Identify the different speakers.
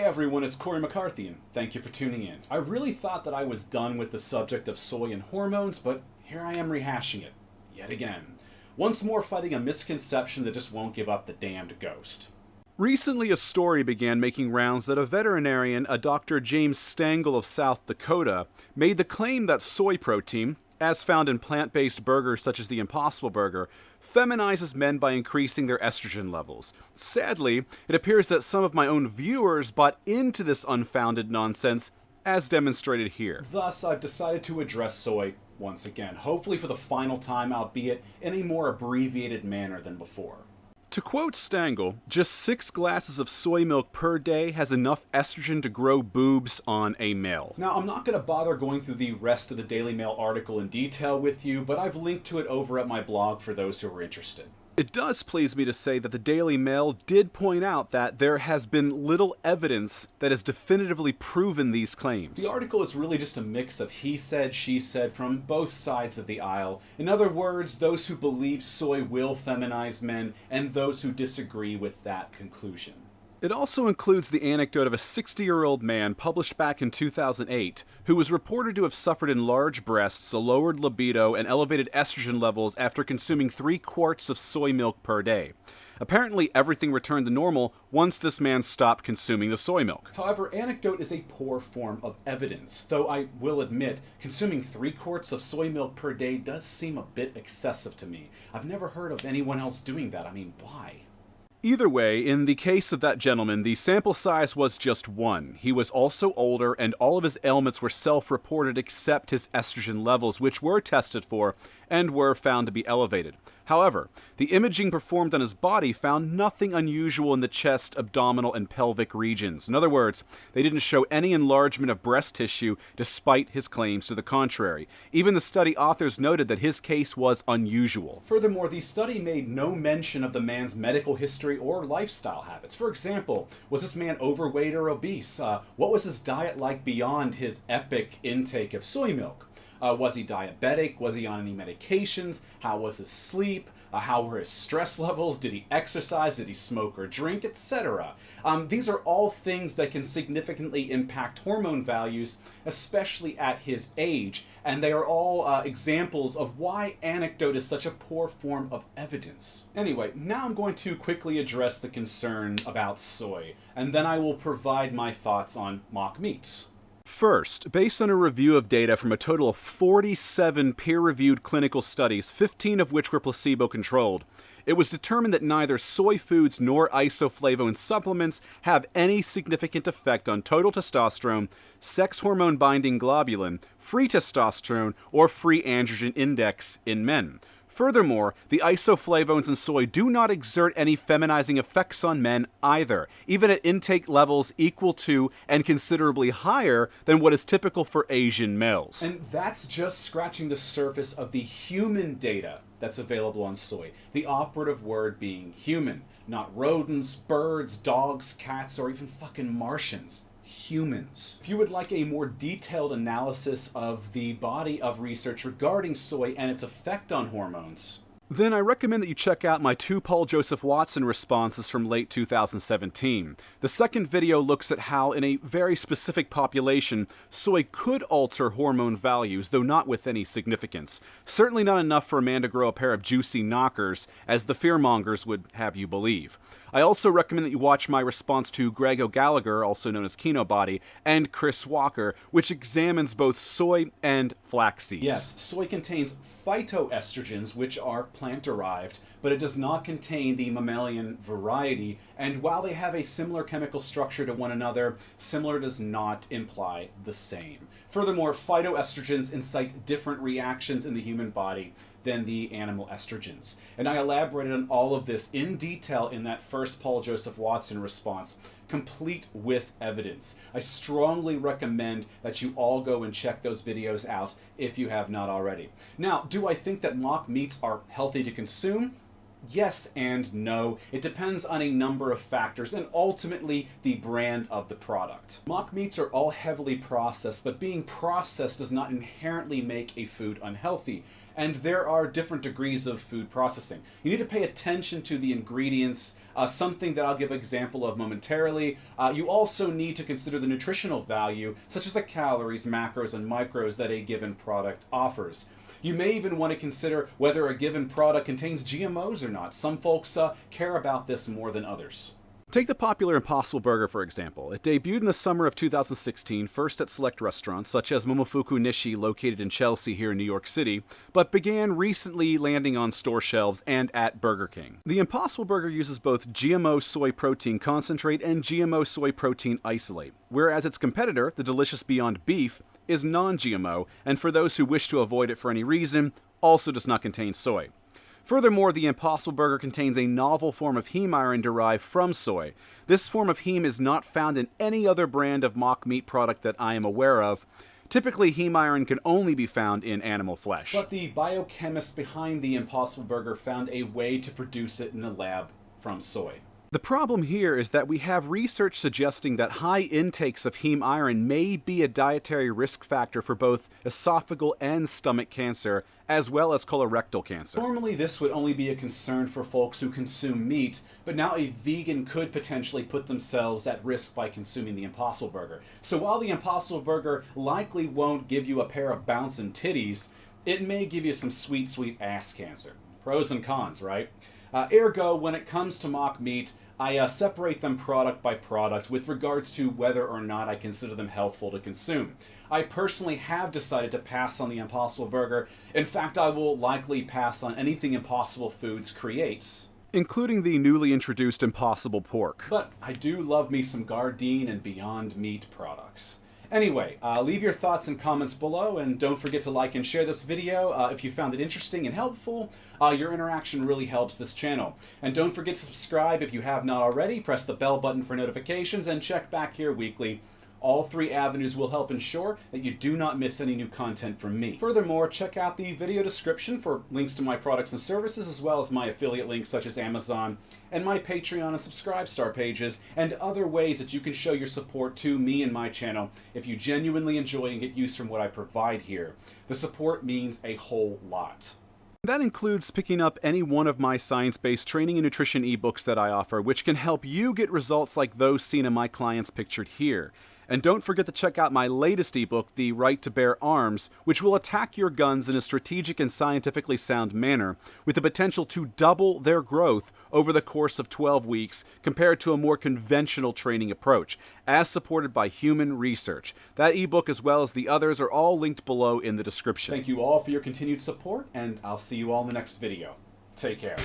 Speaker 1: everyone, it's Cory McCarthy, and thank you for tuning in. I really thought that I was done with the subject of soy and hormones, but here I am rehashing it, yet again. Once more fighting a misconception that just won't give up the damned ghost. Recently, a story began making rounds that a veterinarian, a Dr. James Stangle of South Dakota, made the claim that soy protein, as found in plant-based burgers such as the Impossible Burger, feminizes men by increasing their estrogen levels. Sadly, it appears that some of my own viewers bought into this unfounded nonsense, as demonstrated here. Thus, I've decided to address soy once again, hopefully for the final time, albeit in a more abbreviated manner than before. To quote Stangle, just 6 glasses of soy milk per day has enough estrogen to grow boobs on a male. Now, I'm not going to bother going through the rest of the Daily Mail article in detail with you, but I've linked to it over at my blog for those who are interested. It does please me to say that the Daily Mail did point out that there has been little evidence that has definitively proven these claims. The article is really just a mix of he said, she said from both sides of the aisle. In other words, those who believe soy will feminize men and those who disagree with that conclusion. It also includes the anecdote of a 60-year-old man published back in 2008 who was reported to have suffered enlarged breasts, a lowered libido, and elevated estrogen levels after consuming 3 quarts of soy milk per day. Apparently, everything returned to normal once this man stopped consuming the soy milk. However, anecdote is a poor form of evidence, though I will admit, consuming 3 quarts of soy milk per day does seem a bit excessive to me. I've never heard of anyone else doing that. I mean, why? Either way, in the case of that gentleman, the sample size was just 1. He was also older, and all of his ailments were self-reported except his estrogen levels, which were tested for and were found to be elevated. However, the imaging performed on his body found nothing unusual in the chest, abdominal, and pelvic regions. In other words, they didn't show any enlargement of breast tissue despite his claims to the contrary. Even the study authors noted that his case was unusual. Furthermore, the study made no mention of the man's medical history or lifestyle habits. For example, was this man overweight or obese? What was his diet like beyond his epic intake of soy milk? Was he diabetic? Was he on any medications? How was his sleep? How were his stress levels? Did he exercise? Did he smoke or drink? Etc. These are all things that can significantly impact hormone values, especially at his age, and they are all examples of why anecdote is such a poor form of evidence. Anyway, now I'm going to quickly address the concern about soy, and then I will provide my thoughts on mock meats. First, based on a review of data from a total of 47 peer-reviewed clinical studies, 15 of which were placebo-controlled, it was determined that neither soy foods nor isoflavone supplements have any significant effect on total testosterone, sex hormone-binding globulin, free testosterone, or free androgen index in men. Furthermore, the isoflavones in soy do not exert any feminizing effects on men either, even at intake levels equal to and considerably higher than what is typical for Asian males. And that's just scratching the surface of the human data that's available on soy, the operative word being human, not rodents, birds, dogs, cats, or even fucking Martians. Humans. If you would like a more detailed analysis of the body of research regarding soy and its effect on hormones, then I recommend that you check out my 2 Paul Joseph Watson responses from late 2017. The second video looks at how, in a very specific population, soy could alter hormone values, though not with any significance. Certainly not enough for a man to grow a pair of juicy knockers, as the fearmongers would have you believe. I also recommend that you watch my response to Greg O'Gallagher, also known as Kinobody, and Chris Walker, which examines both soy and flax seeds. Yes, soy contains phytoestrogens, which are plant-derived, but it does not contain the mammalian variety, and while they have a similar chemical structure to one another, similar does not imply the same. Furthermore, phytoestrogens incite different reactions in the human body than the animal estrogens. And I elaborated on all of this in detail in that first Paul Joseph Watson response, complete with evidence. I strongly recommend that you all go and check those videos out if you have not already. Now, do I think that mock meats are healthy to consume? Yes and no. It depends on a number of factors and ultimately the brand of the product. Mock meats are all heavily processed, but being processed does not inherently make a food unhealthy. And there are different degrees of food processing. You need to pay attention to the ingredients, something that I'll give an example of momentarily. You also need to consider the nutritional value, such as the calories, macros, and micros that a given product offers. You may even want to consider whether a given product contains GMOs or not. Some folks care about this more than others. Take the popular Impossible Burger, for example. It debuted in the summer of 2016, first at select restaurants, such as Momofuku Nishi, located in Chelsea here in New York City, but began recently landing on store shelves and at Burger King. The Impossible Burger uses both GMO soy protein concentrate and GMO soy protein isolate, whereas its competitor, the delicious Beyond Beef, is non-GMO, and for those who wish to avoid it for any reason, also does not contain soy. Furthermore, the Impossible Burger contains a novel form of heme iron derived from soy. This form of heme is not found in any other brand of mock meat product that I am aware of. Typically, heme iron can only be found in animal flesh. But the biochemist behind the Impossible Burger found a way to produce it in a lab from soy. The problem here is that we have research suggesting that high intakes of heme iron may be a dietary risk factor for both esophageal and stomach cancer, as well as colorectal cancer. Normally this would only be a concern for folks who consume meat, but now a vegan could potentially put themselves at risk by consuming the Impossible Burger. So while the Impossible Burger likely won't give you a pair of bouncing titties, it may give you some sweet, sweet ass cancer. Pros and cons, right? Ergo, when it comes to mock meat, I separate them product by product with regards to whether or not I consider them healthful to consume. I personally have decided to pass on the Impossible Burger. In fact, I will likely pass on anything Impossible Foods creates, including the newly introduced Impossible Pork. But I do love me some Gardein and Beyond Meat products. Anyway, leave your thoughts and comments below, and don't forget to like and share this video if you found it interesting and helpful. Your interaction really helps this channel. And don't forget to subscribe if you have not already. Press the bell button for notifications and check back here weekly. All three avenues will help ensure that you do not miss any new content from me. Furthermore, check out the video description for links to my products and services, as well as my affiliate links such as Amazon and my Patreon and Subscribestar pages, and other ways that you can show your support to me and my channel if you genuinely enjoy and get use from what I provide here. The support means a whole lot. That includes picking up any one of my science-based training and nutrition ebooks that I offer, which can help you get results like those seen in my clients pictured here. And don't forget to check out my latest ebook, The Right to Bear Arms, which will attack your guns in a strategic and scientifically sound manner, with the potential to double their growth over the course of 12 weeks compared to a more conventional training approach, as supported by human research. That ebook, as well as the others, are all linked below in the description. Thank you all for your continued support, and I'll see you all in the next video. Take care.